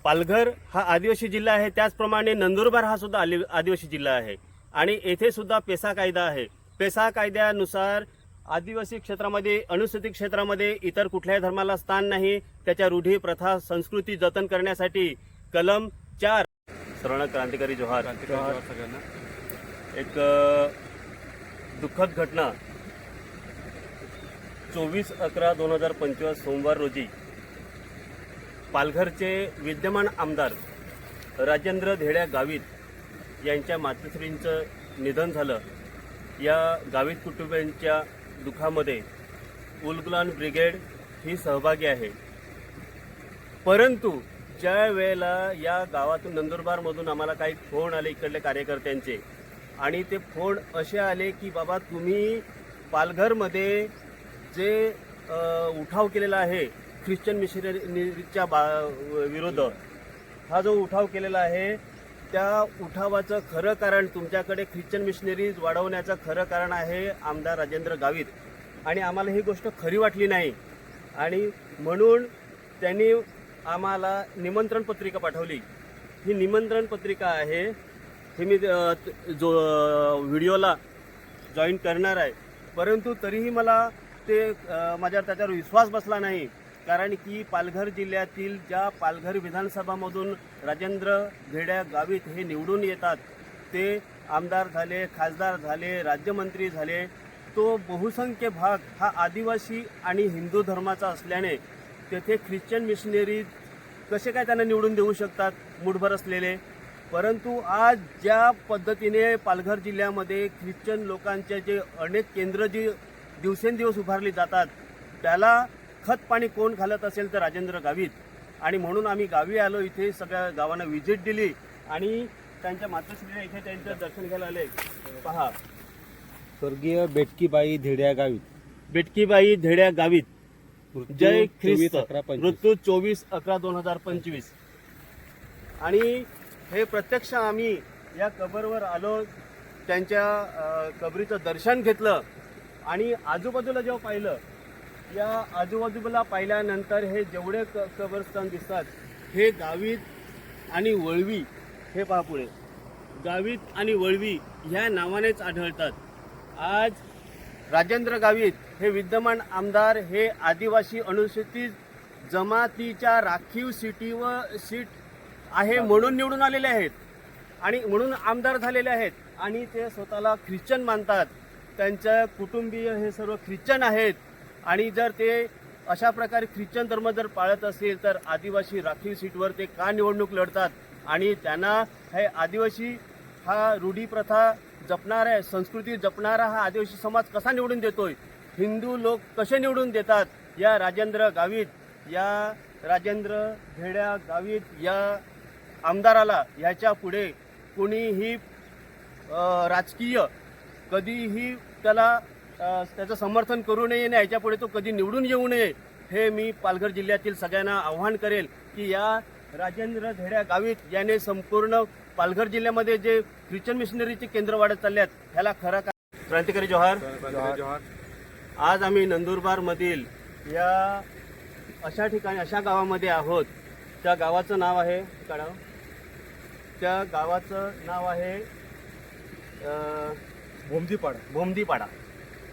पालघर हा आदिवासी जिल्हा आहे, त्याचप्रमाणे नंदुरबार हा सुद्धा आदिवासी जिल्हा आहे आणि येथे सुद्धा पेसा कायदा आहे। पेसा कायद्यानुसार आदिवासी क्षेत्रामध्ये, अनुसूचित क्षेत्रामध्ये इतर कुठल्याही धर्माला स्थान नाही। त्याच्या रूढी, प्रथा, संस्कृती जतन करण्यासाठी कलम 4 सर्वांना क्रांतिकारी जोहार सगळ्यांना। एक दुःखद घटना 24/11/2025 सोमवार रोजी पालघरचे विद्यमान आमदार राजेंद्र धेड्या गावित यांच्या मातोश्रींचं निधन झालं। या गावित कुटुंबियांच्या दुःखामध्ये उलगुलान ब्रिगेड ही सहभागी आहे। परंतु ज्या वेळेला या गावातून नंदुरबारमधून आम्हाला काही फोन आले इकडले कार्यकर्त्यांचे, आणि ते फोन असे आले की बाबा तुम्ही पालघरमध्ये जे उठाव केलेला आहे ख्रिश्चन मिशनरीच्या विरोध, हा जो उठाव केलेला आहे त्या उठावाचं खरं कारण, तुमच्याकडे ख्रिश्चन मिशनरीज वाढवण्याचं खरं कारण आहे आमदार राजेंद्र गावित, आणि आम्हाला ही गोष्ट खरी वाटली नाही आणि म्हणून त्यांनी आम्हाला निमंत्रण पत्रिका पाठवली। ही निमंत्रण पत्रिका आहे, हे मी जो व्हिडिओला जॉईन करणार आहे, परंतु तरीही मला ते माझ्यावर त्याच्यावर विश्वास बसला नाही, कारण की पालघर जिल्ह्यातील ज्या पालघर विधानसभामधून राजेंद्र धेड्या गावित हे निवडून येतात, ते आमदार झाले, खासदार झाले, राज्यमंत्री झाले, तो बहुसंख्य भाग हा आदिवासी आणि हिंदू धर्माचा असल्याने तेथे ख्रिश्चन मिशनरीज कसे काय त्यांना निवडून देऊ शकतात मूठभर असलेले। परंतु आज ज्या पद्धतीने पालघर जिल्ह्यामध्ये ख्रिश्चन लोकांचे जे अनेक केंद्र जी दिवसेंदिवस उभारली जातात, त्याला खत पाणी कोण घालत असेल तर राजेंद्र गावित, आणि म्हणून आम्ही गावी आलो, इथे सगळ्या गावांना व्हिजिट दिली आणि त्यांच्या मातोश्रीला इथे त्यांचं दर्शन घ्यायला आले। पहा, स्वर्गीय बेटकीबाई धेड्या गावित, बेटकीबाई धेड्या गावित, जय ख्रिस्त, 24/11/25. मृत्यू 24/11/2025। आणि हे प्रत्यक्ष आम्ही या कबरवर आलो, त्यांच्या कबरीचं दर्शन घेतलं आणि आजूबाजूला जेव्हा पाहिलं, या आजूबाजूला पाहिल्यानंतर हे जेवढे कबरस्थान दिसतात हे गावित आणि वळवी, हे पहा पुढे, गावित आणि वळवी ह्या नावानेच आढळतात। आज राजेंद्र गावित हे विद्यमान आमदार हे आदिवासी अनुसूचित जमातीच्या राखीव सीट आहे म्हणून निवडून आलेले आहेत आणि म्हणून आमदार झालेले आहेत, आणि ते स्वतःला ख्रिश्चन मानतात, त्यांच्या कुटुंबीय हे सर्व ख्रिश्चन आहेत, आणि जर ते अशा प्रकारे ख्रिश्चन धर्म जर पाळत असेल तर आदिवासी राखीव सीटवर ते का निवडणूक लढतात, आणि त्यांना हे आदिवासी हा रूढी प्रथा जपणारा आहे, संस्कृती जपणारा हा आदिवासी समाज कसा निवडून देतोय, हिंदू लोक कसे निवडून देतात, या राजेंद्र गावित, या राजेंद्र धेड्या गावित या आमदाराला याच्या पुढे कोणीही राजकीय कधीही त्याला त्याचं समर्थन करू नये आणि याच्या पुढे तो कधी निवडून येऊ नये, हे मी पालघर जिल्ह्यातील सगळ्यांना आव्हान करेल की या राजेंद्र धेड्या गावित याने संपूर्ण पालघर जिल्ह्यामध्ये जे ख्रिश्चन मिशनरीचे केंद्र वाढत चालले आहेत ह्याला खरा क्रांतिकारी जोहार। आज आम्ही नंदुरबारमधील या अशा ठिकाणी, अशा गावामध्ये आहोत, त्या गावाचं नाव आहे काढाव, त्या गावाचं नाव आहे भोमदीपाडा।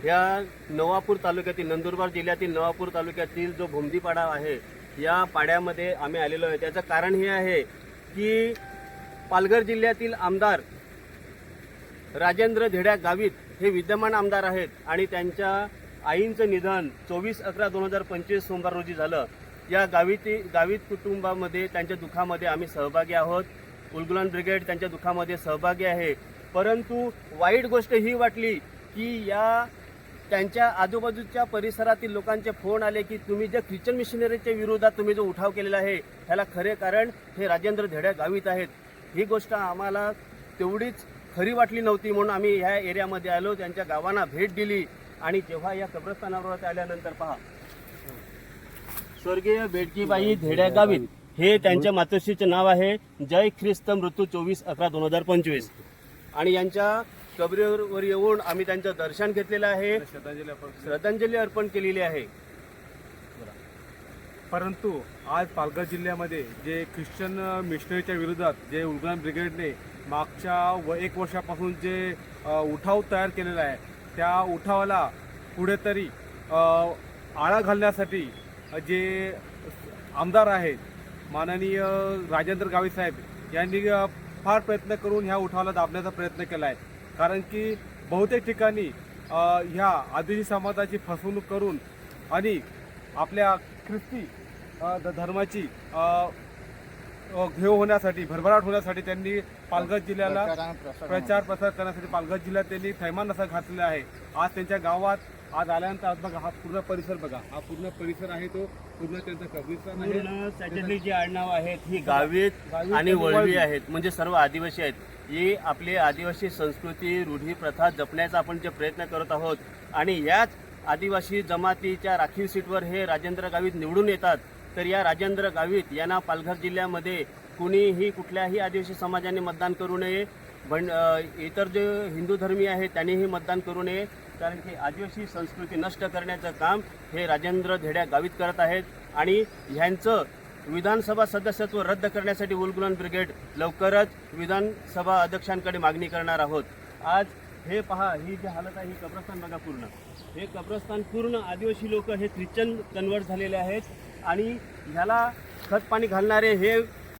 या नवापूर तालुक्यातील, नंदुरबार जिल्ह्यातील नवापूर तालुक्यातील जो भोमदीपाडा आहे, या पाड्यामध्ये आम्ही आलेलो आहे। त्याचं कारण हे आहे की पालघर जिल्ह्यातील आमदार राजेंद्र धेड्या गावित हे विद्यमान आमदार आहेत आणि त्यांच्या आईंचं निधन 24/11/2025 सोमवार रोजी झालं। या गावित कुटुंबामध्ये, त्यांच्या दुःखामध्ये आम्ही सहभागी आहोत। उलगुलान ब्रिगेड त्यांच्या दुःखामध्ये सहभागी आहे, परंतु वाईट गोष्ट ही वाटली की या त्यांच्या आजूबाजूच्या परिसरातील लोकांचे फोन आले की तुम्ही जे ख्रिश्चन मिशनरीच्या विरोधात तुम्ही जो उठाव केलेला आहे ह्याला खरे कारण हे राजेंद्र धेड्या गावित आहेत। ही गोष्ट आम्हाला तेवढीच खरी वाटली नव्हती, म्हणून आम्ही ह्या एरियामध्ये आलो, त्यांच्या गावांना भेट दिली, आणि जेव्हा या कब्रस्थानावर आल्यानंतर पहा, स्वर्गीय बेटकीबाई धेड्या गावित हे त्यांच्या मातोश्रीचे नाव आहे, जय ख्रिस्त, मृत्यू 24/11/2025, आणि यांच्या कबरीवर येऊन आम्ही त्यांचं दर्शन घेतलेलं आहे, श्रद्धांजली अर्पण केलेली आहे। परंतु आज पालघर जिल्ह्यामध्ये जे ख्रिश्चन मिशनरीच्या विरोधात जे उलगुलान ब्रिगेडने मागच्या 1 वर्षापासून जे उठाव तयार केलेला आहे, त्या उठावाला कुठेतरी आळा घालण्यासाठी जे आमदार आहेत माननीय राजेंद्र गावित साहेब यांनी फार प्रयत्न करून ह्या उठावाला दाबण्याचा प्रयत्न केला आहे. कारण की बहुतेक ठिकाणी ह्या आदिवासी समाजाची फसवणूक करून आणि आपल्या ख्रिस्ती धर्माची घेऊ होण्यासाठी भरभराट होण्यासाठी त्यांनी पालघर जिल्ह्याला प्रचार प्रसार करण्यासाठी पालघर जिल्ह्यात त्यांनी थैमान असा घातलेला आहे. आज त्यांच्या गावात आज आल्यानंतर आज बघा हा पूर्ण परिसर बघा, हा पूर्ण परिसर आहे तो पूर्ण त्यांचा कब्रिस्तान आहे. पूर्ण त्याच्यातली जी आडनाव आहेत ही गावीत आणि वळवी आहेत, म्हणजे सर्व आदिवासी आहेत. ही आपली आदिवासी संस्कृती रूढी प्रथा जपण्याचा आपण जे प्रयत्न करत आहोत आणि याच आदिवासी जमातीच्या राखीव सीटवर हे राजेंद्र गावित निवडून येतात. तर या राजेंद्र गावित यांना पालघर जिल्ह्यामध्ये कुणीही कुठल्याही आदिवासी समाजाने मतदान करू नये. इतर जे हिंदू धर्मीय आहेत त्यांनीही मतदान करू नये, कारण की आदिवासी संस्कृती नष्ट करण्याचं काम हे राजेंद्र धेड्या गावित करत आहेत. आणि ह्यांचं विधानसभा सदस्यत्व रद्द करण्यासाठी उलगुलान ब्रिगेड लवकरच विधानसभा अध्यक्षांकडे मागणी करणार आहोत. आज हे पहा, ही जी हालत आहे, ही कब्रस्तान बघा पूर्ण. हे कब्रस्तान पूर्ण आदिवासी लोक हे ख्रिश्चन कन्वर्ट झालेले आहेत आणि ह्याला खत पाणी घालणारे हे